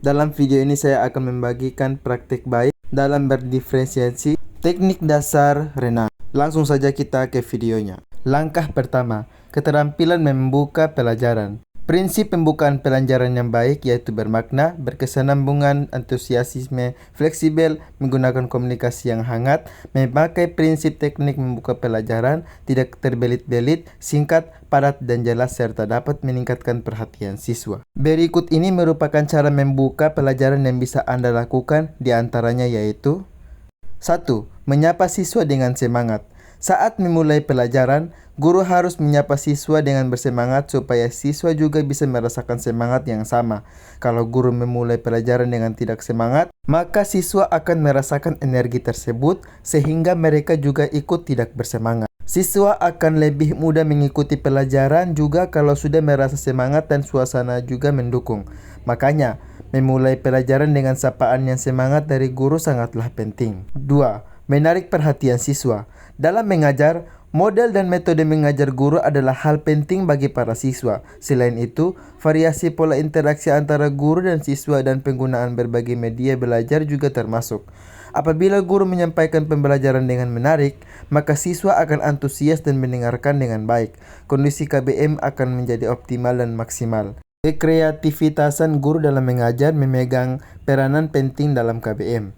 Dalam video ini saya akan membagikan praktik baik dalam berdiferensiasi teknik dasar renang. Langsung saja kita ke videonya. Langkah pertama, keterampilan membuka pelajaran. Prinsip pembukaan pelajaran yang baik yaitu bermakna, berkesinambungan, antusiasme, fleksibel, menggunakan komunikasi yang hangat, memakai prinsip teknik membuka pelajaran, tidak terbelit-belit, singkat, padat dan jelas serta dapat meningkatkan perhatian siswa. Berikut ini merupakan cara membuka pelajaran yang bisa Anda lakukan, di antaranya yaitu 1. Menyapa siswa dengan semangat. Saat memulai pelajaran, guru harus menyapa siswa dengan bersemangat supaya siswa juga bisa merasakan semangat yang sama. Kalau guru memulai pelajaran dengan tidak semangat, maka siswa akan merasakan energi tersebut sehingga mereka juga ikut tidak bersemangat. Siswa akan lebih mudah mengikuti pelajaran juga kalau sudah merasa semangat dan suasana juga mendukung. Makanya, memulai pelajaran dengan sapaan yang semangat dari guru sangatlah penting. 2. Menarik perhatian siswa. Dalam mengajar, model dan metode mengajar guru adalah hal penting bagi para siswa. Selain itu, variasi pola interaksi antara guru dan siswa dan penggunaan berbagai media belajar juga termasuk. Apabila guru menyampaikan pembelajaran dengan menarik, maka siswa akan antusias dan mendengarkan dengan baik. Kondisi KBM akan menjadi optimal dan maksimal. Kreativitasan guru dalam mengajar memegang peranan penting dalam KBM.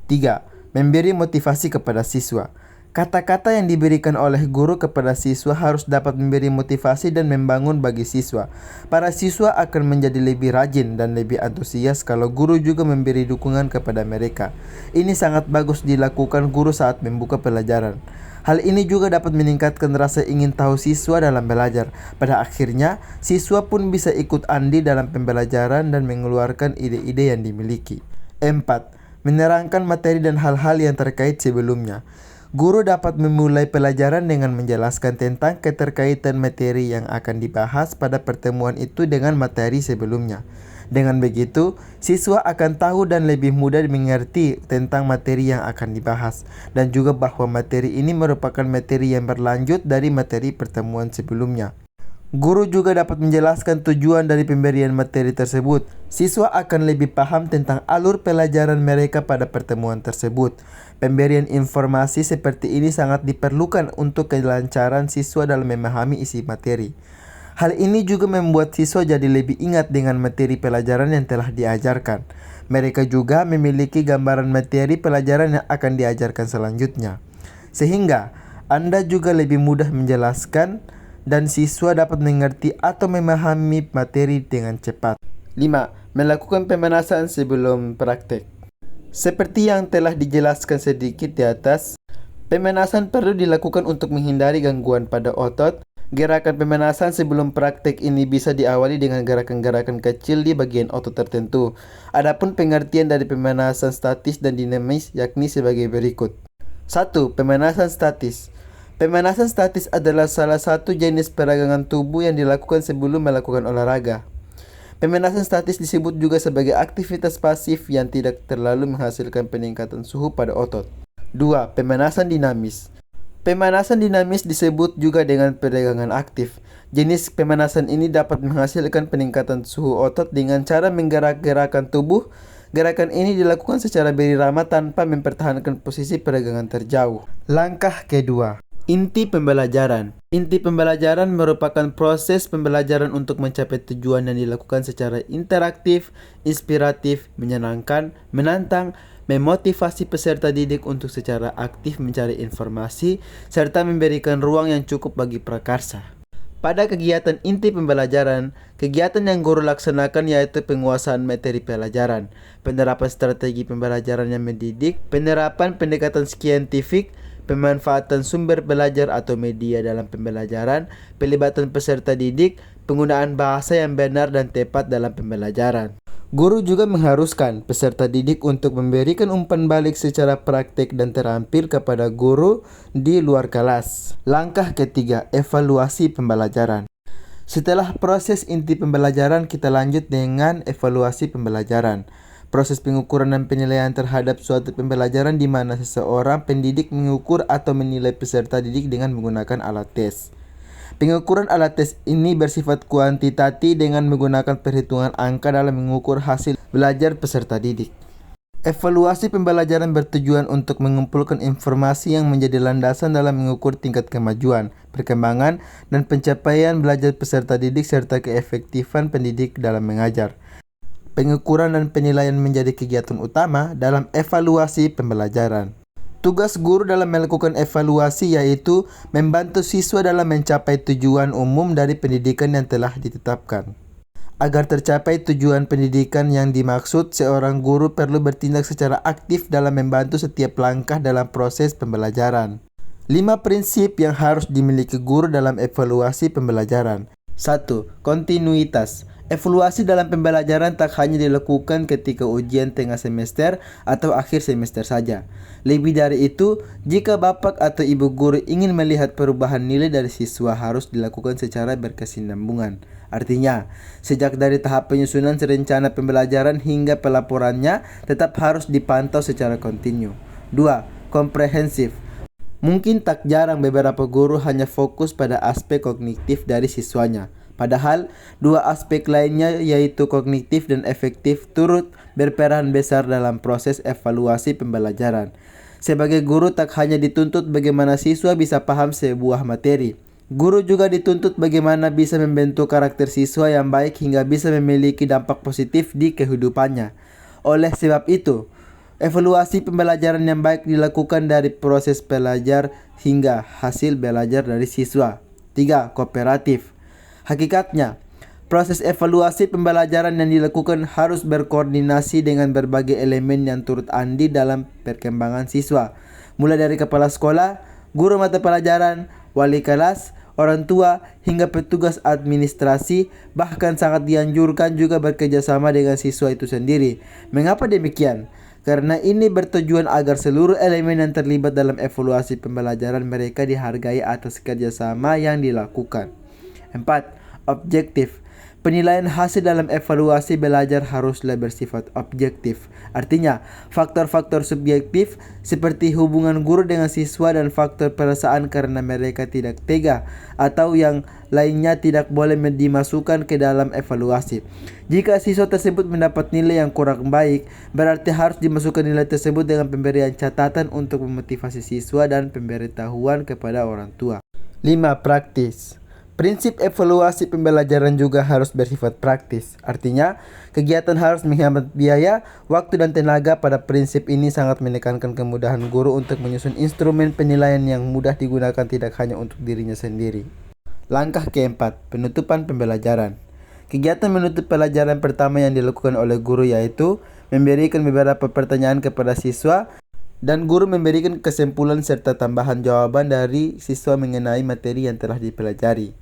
3. Memberi motivasi kepada siswa. Kata-kata yang diberikan oleh guru kepada siswa harus dapat memberi motivasi dan membangun bagi siswa. Para siswa akan menjadi lebih rajin dan lebih antusias kalau guru juga memberi dukungan kepada mereka. Ini sangat bagus dilakukan guru saat membuka pelajaran. Hal ini juga dapat meningkatkan rasa ingin tahu siswa dalam belajar. Pada akhirnya, siswa pun bisa ikut andil dalam pembelajaran dan mengeluarkan ide-ide yang dimiliki. 4. Menerangkan materi dan hal-hal yang terkait sebelumnya. Guru dapat memulai pelajaran dengan menjelaskan tentang keterkaitan materi yang akan dibahas pada pertemuan itu dengan materi sebelumnya. Dengan begitu, siswa akan tahu dan lebih mudah mengerti tentang materi yang akan dibahas, dan juga bahwa materi ini merupakan materi yang berlanjut dari materi pertemuan sebelumnya. Guru juga dapat menjelaskan tujuan dari pemberian materi tersebut. Siswa akan lebih paham tentang alur pelajaran mereka pada pertemuan tersebut. Pemberian informasi seperti ini sangat diperlukan untuk kelancaran siswa dalam memahami isi materi. Hal ini juga membuat siswa jadi lebih ingat dengan materi pelajaran yang telah diajarkan. Mereka juga memiliki gambaran materi pelajaran yang akan diajarkan selanjutnya. Sehingga Anda juga lebih mudah menjelaskan dan siswa dapat mengerti atau memahami materi dengan cepat. 5. Melakukan pemanasan sebelum praktek. Seperti yang telah dijelaskan sedikit di atas, pemanasan perlu dilakukan untuk menghindari gangguan pada otot. Gerakan pemanasan sebelum praktek ini bisa diawali dengan gerakan-gerakan kecil di bagian otot tertentu. Adapun pengertian dari pemanasan statis dan dinamis yakni sebagai berikut. 1. Pemanasan statis. Pemanasan statis adalah salah satu jenis peragangan tubuh yang dilakukan sebelum melakukan olahraga. Pemanasan statis disebut juga sebagai aktivitas pasif yang tidak terlalu menghasilkan peningkatan suhu pada otot. 2. Pemanasan dinamis. Pemanasan dinamis disebut juga dengan peregangan aktif. Jenis pemanasan ini dapat menghasilkan peningkatan suhu otot dengan cara menggerak-gerakan tubuh. Gerakan ini dilakukan secara berirama tanpa mempertahankan posisi peregangan terjauh. Langkah kedua. Inti pembelajaran. Inti pembelajaran merupakan proses pembelajaran untuk mencapai tujuan yang dilakukan secara interaktif, inspiratif, menyenangkan, menantang, memotivasi peserta didik untuk secara aktif mencari informasi, serta memberikan ruang yang cukup bagi prakarsa. Pada kegiatan inti pembelajaran, kegiatan yang guru laksanakan yaitu penguasaan materi pelajaran, penerapan strategi pembelajaran yang mendidik, penerapan pendekatan saintifik, pemanfaatan sumber belajar atau media dalam pembelajaran, pelibatan peserta didik, penggunaan bahasa yang benar dan tepat dalam pembelajaran. Guru juga mengharuskan peserta didik untuk memberikan umpan balik secara praktik dan terampil kepada guru di luar kelas. Langkah ketiga, evaluasi pembelajaran. Setelah proses inti pembelajaran, kita lanjut dengan evaluasi pembelajaran. Proses pengukuran dan penilaian terhadap suatu pembelajaran di mana seseorang pendidik mengukur atau menilai peserta didik dengan menggunakan alat tes. Pengukuran alat tes ini bersifat kuantitatif dengan menggunakan perhitungan angka dalam mengukur hasil belajar peserta didik. Evaluasi pembelajaran bertujuan untuk mengumpulkan informasi yang menjadi landasan dalam mengukur tingkat kemajuan, perkembangan, dan pencapaian belajar peserta didik serta keefektifan pendidik dalam mengajar. Pengukuran dan penilaian menjadi kegiatan utama dalam evaluasi pembelajaran. Tugas guru dalam melakukan evaluasi yaitu membantu siswa dalam mencapai tujuan umum dari pendidikan yang telah ditetapkan. Agar tercapai tujuan pendidikan yang dimaksud, seorang guru perlu bertindak secara aktif dalam membantu setiap langkah dalam proses pembelajaran. 5 prinsip yang harus dimiliki guru dalam evaluasi pembelajaran. 1. Kontinuitas. Evaluasi dalam pembelajaran tak hanya dilakukan ketika ujian tengah semester atau akhir semester saja. Lebih dari itu, jika bapak atau ibu guru ingin melihat perubahan nilai dari siswa harus dilakukan secara berkesinambungan. Artinya, sejak dari tahap penyusunan rencana pembelajaran hingga pelaporannya tetap harus dipantau secara kontinu. 2. Komprehensif. Mungkin tak jarang beberapa guru hanya fokus pada aspek kognitif dari siswanya. Padahal, 2 aspek lainnya yaitu kognitif dan efektif turut berperan besar dalam proses evaluasi pembelajaran. Sebagai guru tak hanya dituntut bagaimana siswa bisa paham sebuah materi. Guru juga dituntut bagaimana bisa membentuk karakter siswa yang baik hingga bisa memiliki dampak positif di kehidupannya. Oleh sebab itu, evaluasi pembelajaran yang baik dilakukan dari proses belajar hingga hasil belajar dari siswa. 3. Kooperatif. Hakikatnya, proses evaluasi pembelajaran yang dilakukan harus berkoordinasi dengan berbagai elemen yang turut andil dalam perkembangan siswa, mulai dari kepala sekolah, guru mata pelajaran, wali kelas, orang tua, hingga petugas administrasi. Bahkan sangat dianjurkan juga bekerjasama dengan siswa itu sendiri. Mengapa demikian? Karena ini bertujuan agar seluruh elemen yang terlibat dalam evaluasi pembelajaran mereka dihargai atas kerjasama yang dilakukan. 4. Objektif. Penilaian hasil dalam evaluasi belajar haruslah bersifat objektif. Artinya, faktor-faktor subjektif seperti hubungan guru dengan siswa dan faktor perasaan karena mereka tidak tega atau yang lainnya tidak boleh dimasukkan ke dalam evaluasi. Jika siswa tersebut mendapat nilai yang kurang baik, berarti harus dimasukkan nilai tersebut dengan pemberian catatan untuk memotivasi siswa dan pemberitahuan kepada orang tua. 5. Praktis. Prinsip evaluasi pembelajaran juga harus bersifat praktis. Artinya, kegiatan harus menghemat biaya, waktu dan tenaga. Pada prinsip ini sangat menekankan kemudahan guru untuk menyusun instrumen penilaian yang mudah digunakan tidak hanya untuk dirinya sendiri. Langkah keempat, penutupan pembelajaran. Kegiatan menutup pelajaran pertama yang dilakukan oleh guru yaitu memberikan beberapa pertanyaan kepada siswa dan guru memberikan kesimpulan serta tambahan jawaban dari siswa mengenai materi yang telah dipelajari.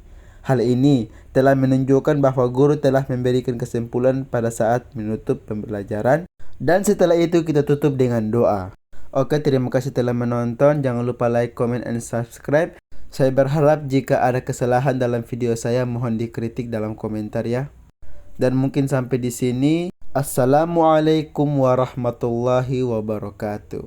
Hal ini telah menunjukkan bahwa guru telah memberikan kesimpulan pada saat menutup pembelajaran, dan setelah itu kita tutup dengan doa. Oke, terima kasih telah menonton. Jangan lupa like, comment, and subscribe. Saya berharap jika ada kesalahan dalam video saya mohon dikritik dalam komentar ya. Dan mungkin sampai di sini. Assalamualaikum warahmatullahi wabarakatuh.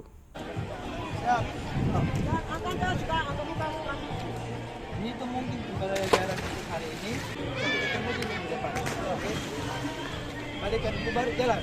Itu mungkin pembelajaran untuk hari ini. Sampai ketemu di minggu depan. Oke. Balikan bubar jalan.